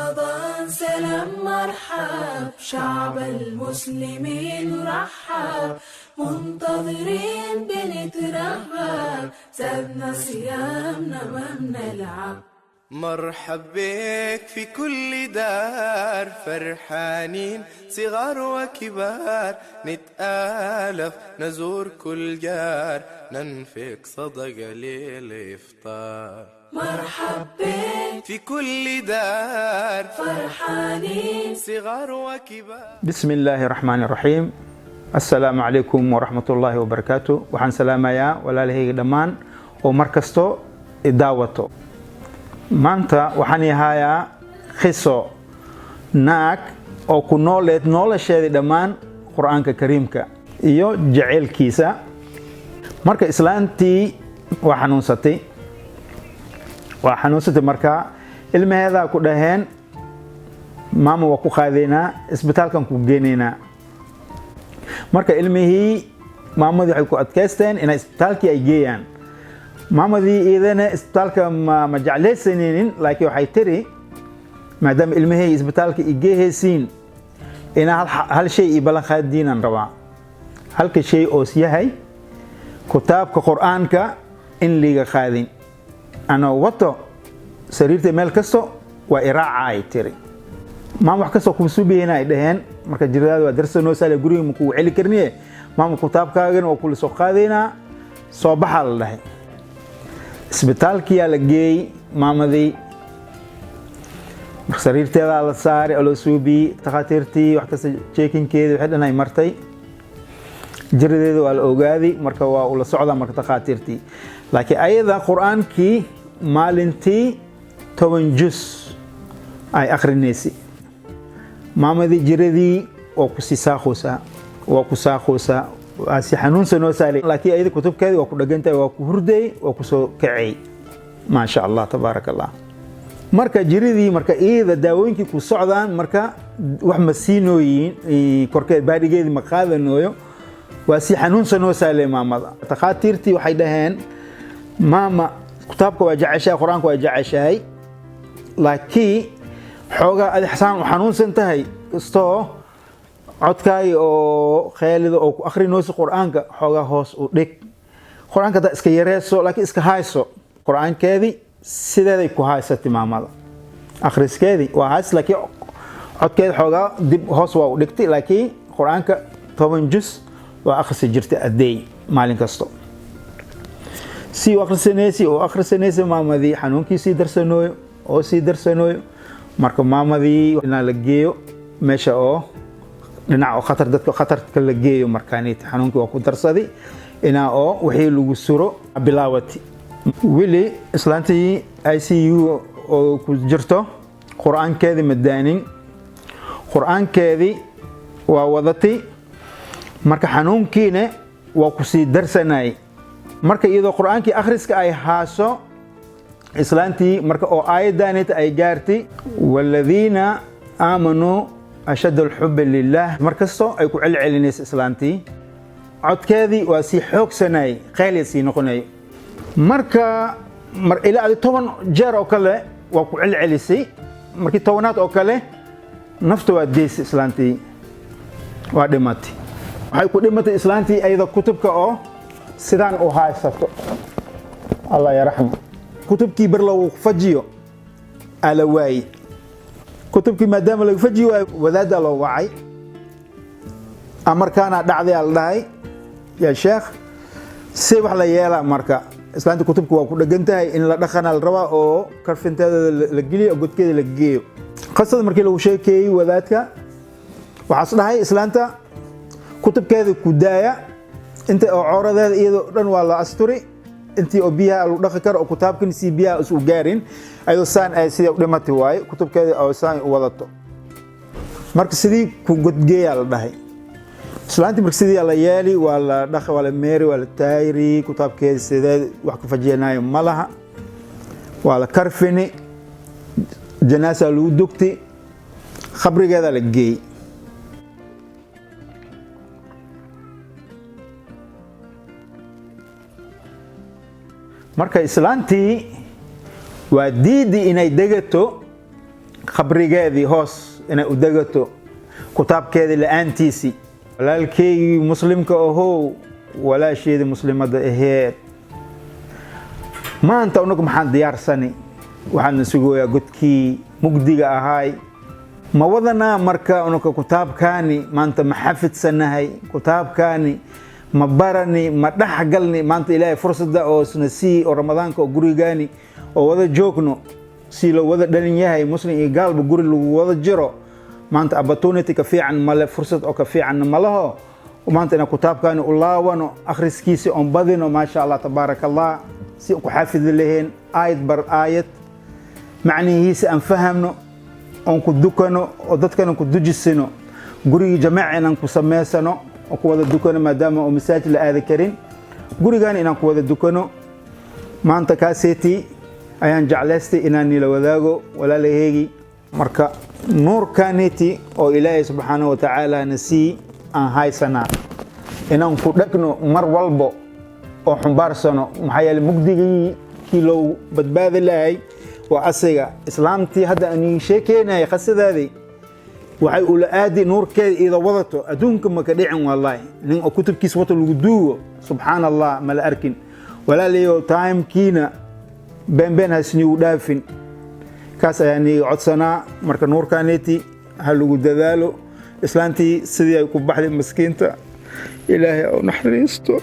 رمضان سلام مرحب شعب المسلمين رحب منتظرين بنترهب زادنا صيامنا ما بنلعب. مرحب بك في كل دار فرحانين صغار وكبار نتآلف نزور كل جار ننفق صدقة للإفطار. مرحب بك في كل دار فرحانين صغار وكبار. بسم الله الرحمن الرحيم. السلام عليكم ورحمة الله وبركاته. وحن سلام يا ولا له دمان ومركزته دعوته. maanta waxaan yahayaa qiso naag oo ku nooleed nolosheedii dhammaan qur-aanka kariimka iyo jaceylkiisa. marka islaantii waa xanuunsatay markaa ilmaheedaa ku dhaheen maama waa ku qaadaynaa isbitaalkan ku geynaynaa. marka ilmihii maamadii waxay ku adkaysteen inay isbitaalkii ay geeyaan. maamadii iidana isbitaalka ma jeclaysanaynin laakiin waxay tiri maadaama ilmahey isbitaalka igeehaysiin inaa hal shay ii ballan qaadiinaan rabaa. halka shay oos yahay kitaabka qur-aanka in liiga qaadin anoo wato sariirta meel kasto waa iraaca ay tiri. maama wax kastoo kubsuubihina ay dhaheen marka jiradaada waa darsanoo saale guriga ma kugu celi karniye maama kitaabkaagana waa kula soo qaadaynaa soo baxaa la dhahay. isbitaalkiyaa la geeyey maamadii marka sariirteedaa la saaray oo la suubiyey takhaatiirtii wax kasta jeekinkeedii waxay dhan ay martay jiradeeda waa la ogaaday marka waa ula socdaa marka takhaatiirtii laakiin ayada qur-aankii maalintii 10 juz ay akrinaysay. maamadii jiradii waa ku sii saaqoosaa waa si xanuunsan oo saalay laakiin ayada kutubkeedii waa ku dhagantahay waa ku hurday waa ku soo kacay ma sha Allah tabaarakallah. marka jiridii marka iyada daawooyinkii ku socdaan marka wax ma siinooyin korkeed baadhigeedii ma qaadanooyo waa si xanuunsan oo saalay maamada. takhaatiirtii waxay dhaheen maama kitaabka waa jeceshahay qur-aanka waa jeceshahay laakiin xoogaa adi xasaan u xanuunsan tahay istoo codkaaga oo kheelida oo ku akhrinayso qur-aanka xoogaa hoos u dhig. qur-aanka daa iska yareyso laakiin iska hayso qur-aankeedii sideeday ku haysatay maamada. akhriskeedii waa hays laakiin codkeeda xoogaa dib hoos waa u dhigtay laakiin qur-aanka 10 juz waa akhrisi jirtay adeey maalin kasto. si u akhrisanaysa maamadii xanuunkii sii darsanooyo marka maamadii inaa la geeyo meesha oo dhinaca oo dadka khatarka la geeyo markaanit xanuunkii waa ku darsaday inaa oo wixii lagu suro bilaawati. weli islaantii ICU oo ku jirto qur-aankeedii madaanin qur-aankeedii waa wadatay marka xanuunkiina waa ku sii darsanay. marka iyadoo qur-aankii akhriska ay haaso islaantii marka oo aayadaanit ay gaartay walladhiina aamanuu ashad alxub lillah markasto ay ku celcelinaysa islaantii codkeedii waa si xoogsanay qeyli si noqonay. marka ilaa 10 jeer oo kale waa ku celcelisay markii 10aad oo kale nafta waa deysay islaantii waa dhimatay. waxay ku dhimatay islaantii ayada kutubka oo sidaan u haysato Allah yarxamo kutubkii bar lagu fajiyo ala waay kutubkii maadaama lagu fajiyo wadaada loo wacay amarkaana dhacday al dhahay ya sheekh si wax la yeelaa marka islaanta kutubku waa ku dhagantahay in la dhaqana la rabaa oo karfinteeda la geliyo godkeeda la geeyo. qasad markii lagu sheekeeyay wadaadka waxaas dhahay islaanta kutubkeeda ku daaya inta oo cooradeeda iyadoo dhan waa la asturi intii oo biyaha lagu dhaqi karo oo kitaabkan si biyaha isu gaarin ayuu saan ay sidii u dhimatay waay kutubkeeda oo saan u wadato. marka sidii ku godgeeyaa la dhahay islaantii marka sidii la yeeli waa la dhaqi waa la meeri waa la taayri kitaabkeeda sidee wax ka fajeenaayo malaha waa la karfini janaasa lagu dugti khabrigeeda la geey. marka islaantii waa diidi inay degato qabrigeedii hoos inay u degato kitaabkeedii la'aantiisii walaalkeygii muslimka ahow walaasheedii muslimada aheed maanta unagu maxaan diyaarsani waxaan sugayaa godkii mugdiga ahaay ma wadanaa marka unaga kitaabkaani maanta ma xafidsanahay kitaabkaani ma barani ma dhaxgalni maanta ilaahay fursada oo isna sii oo ramadaanka oo gurigaani oo wada joogno si loo wada dhalin yahay muslim iyo gaalba guri lagu wada jiro maanta opportunity ka fiican male fursad oo ka fiican malaho maanta ina kitaabkaani u laawano akhriskiisi on badino ma sha Allah tabarakallah si ku xafid leheen ayad bar ayad macnihiisa aan fahamno on ku dukano oo dadkana ku dujisino guriga jamaacan ku sameysano oo ku wada dukano maadaama oo masaajid la aadi karin gurigan inaan ku wada dukano maanta kaaseeti ayaan jeclaystay inaan nila wadaago walaalahaygi marka nuurkaaniti oo ilaahay subxaanahu wa tacaala nasii aan haysanaa inaan ku dhagno mar walbo oo xumbaarsano maxaa yeelay mugdigii kii loo badbaadi lahay waa asiga islaamtii hadda aan sheekeynay qasadaadii waxay ula aadi nuurkeeda ida wadato adduunka ma ka dhicin wallahi nin oo kutubkiisa wato lagu duugo subxaanallah ma la arkin walaalayo timekiina been hasni u dhaafin kaas ayaan codsanaa marka nuurkaaniti ha lagu dadaalo islaantii sidii ay ku baxday miskiinta ilaahay oo naxariisto